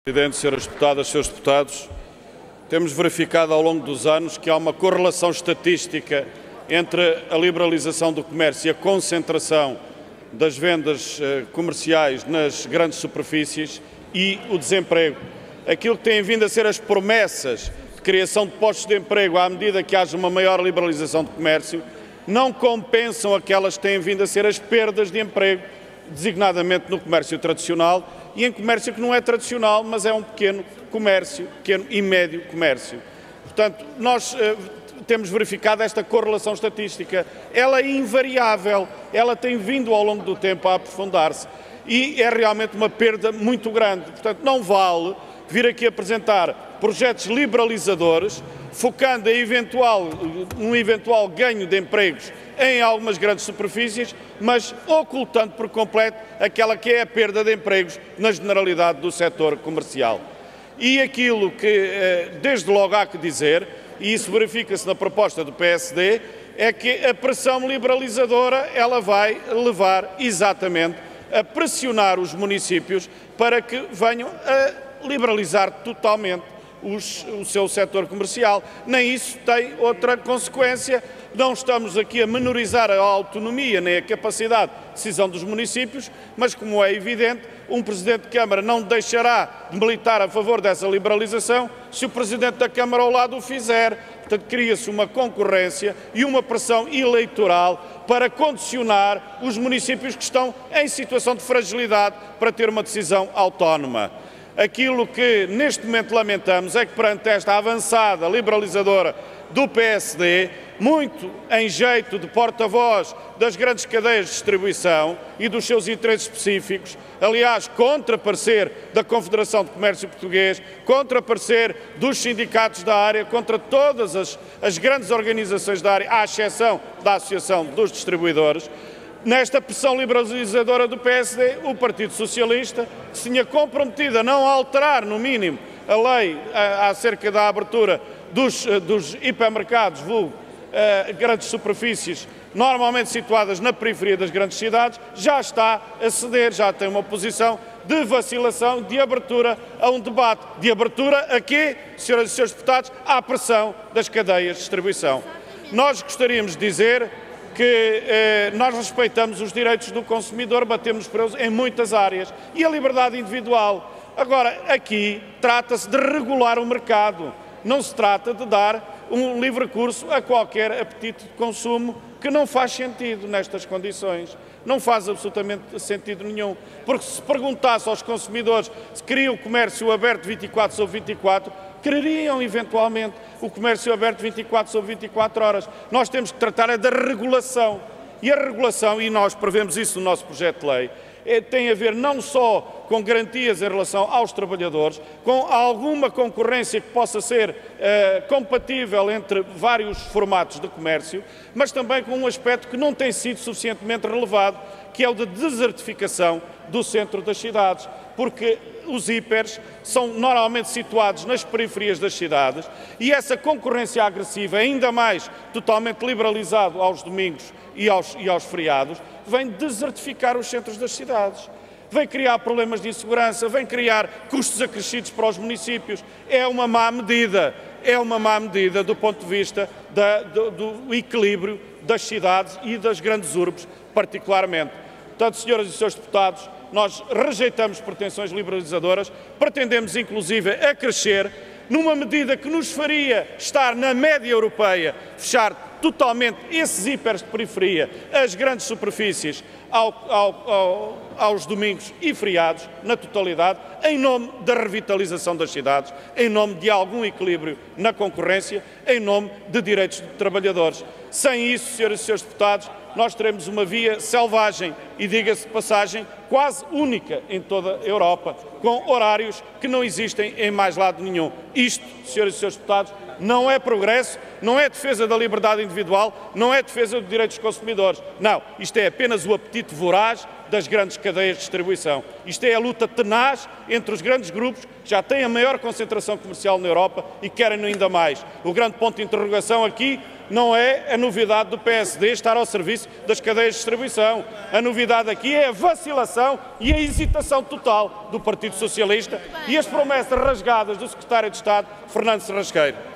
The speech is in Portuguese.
Presidente, senhoras deputadas, senhores deputados, temos verificado ao longo dos anos que há uma correlação estatística entre a liberalização do comércio e a concentração das vendas comerciais nas grandes superfícies e o desemprego. Aquilo que têm vindo a ser as promessas de criação de postos de emprego à medida que haja uma maior liberalização do comércio não compensam aquelas que têm vindo a ser as perdas de emprego, designadamente no comércio tradicional e em comércio que não é tradicional, mas é um pequeno comércio, pequeno e médio comércio. Portanto, nós temos verificado esta correlação estatística. Ela é invariável, ela tem vindo ao longo do tempo a aprofundar-se e é realmente uma perda muito grande. Portanto, não vale vir aqui apresentar projetos liberalizadores, focando um eventual ganho de empregos em algumas grandes superfícies, mas ocultando por completo aquela que é a perda de empregos na generalidade do setor comercial. E aquilo que, desde logo, há que dizer, e isso verifica-se na proposta do PSD, é que a pressão liberalizadora ela vai levar exatamente a pressionar os municípios para que venham a liberalizar totalmente o seu setor comercial. Nem isso tem outra consequência. Não estamos aqui a menorizar a autonomia nem a capacidade de decisão dos municípios, mas, como é evidente, um Presidente de Câmara não deixará de militar a favor dessa liberalização se o Presidente da Câmara ao lado o fizer. Portanto, cria-se uma concorrência e uma pressão eleitoral para condicionar os municípios que estão em situação de fragilidade para ter uma decisão autónoma. Aquilo que neste momento lamentamos é que, perante esta avançada liberalizadora do PSD, muito em jeito de porta-voz das grandes cadeias de distribuição e dos seus interesses específicos, aliás, contra parecer da Confederação de Comércio Português, contra parecer dos sindicatos da área, contra todas as grandes organizações da área, à exceção da Associação dos Distribuidores. Nesta pressão liberalizadora do PSD, o Partido Socialista se tinha comprometido a não alterar, no mínimo, a lei acerca da abertura dos hipermercados, grandes superfícies, normalmente situadas na periferia das grandes cidades, já está a ceder, já tem uma posição de vacilação, de abertura a um debate. De abertura a quê, senhoras e senhores deputados? À pressão das cadeias de distribuição. Nós gostaríamos de dizer que nós respeitamos os direitos do consumidor, batemos por eles em muitas áreas, e a liberdade individual. Agora, aqui trata-se de regular o mercado, não se trata de dar um livre curso a qualquer apetite de consumo que não faz sentido nestas condições. Não faz absolutamente sentido nenhum, porque se perguntasse aos consumidores se queriam o comércio aberto 24 sobre 24, quereriam eventualmente o comércio aberto 24 sobre 24 horas. Nós temos que tratar da regulação. E a regulação, e nós prevemos isso no nosso projeto de lei, tem a ver não só com garantias em relação aos trabalhadores, com alguma concorrência que possa ser compatível entre vários formatos de comércio, mas também com um aspecto que não tem sido suficientemente relevado, que é o de desertificação do centro das cidades, porque os hipers são normalmente situados nas periferias das cidades e essa concorrência agressiva, ainda mais totalmente liberalizado aos domingos e aos feriados, vem desertificar os centros das cidades. Vem criar problemas de insegurança, vem criar custos acrescidos para os municípios. É uma má medida do ponto de vista do equilíbrio das cidades e das grandes urbes, particularmente. Portanto, senhoras e senhores deputados, nós rejeitamos pretensões liberalizadoras, pretendemos inclusive a crescer, numa medida que nos faria estar na média europeia, fechar totalmente esses hipers de periferia, as grandes superfícies, aos domingos e feriados, na totalidade, em nome da revitalização das cidades, em nome de algum equilíbrio na concorrência, em nome de direitos de trabalhadores. Sem isso, senhoras e senhores deputados, nós teremos uma via selvagem e, diga-se de passagem, quase única em toda a Europa, com horários que não existem em mais lado nenhum. Isto, senhoras e senhores deputados, não é progresso, não é defesa da liberdade individual, não é defesa dos direitos dos consumidores. Não, isto é apenas o apetite voraz das grandes cadeias de distribuição. Isto é a luta tenaz entre os grandes grupos que já têm a maior concentração comercial na Europa e querem ainda mais. O grande ponto de interrogação aqui não é a novidade do PSD estar ao serviço das cadeias de distribuição. A novidade aqui é a vacilação e a hesitação total do Partido Socialista e as promessas rasgadas do Secretário de Estado, Fernando Serrasqueiro.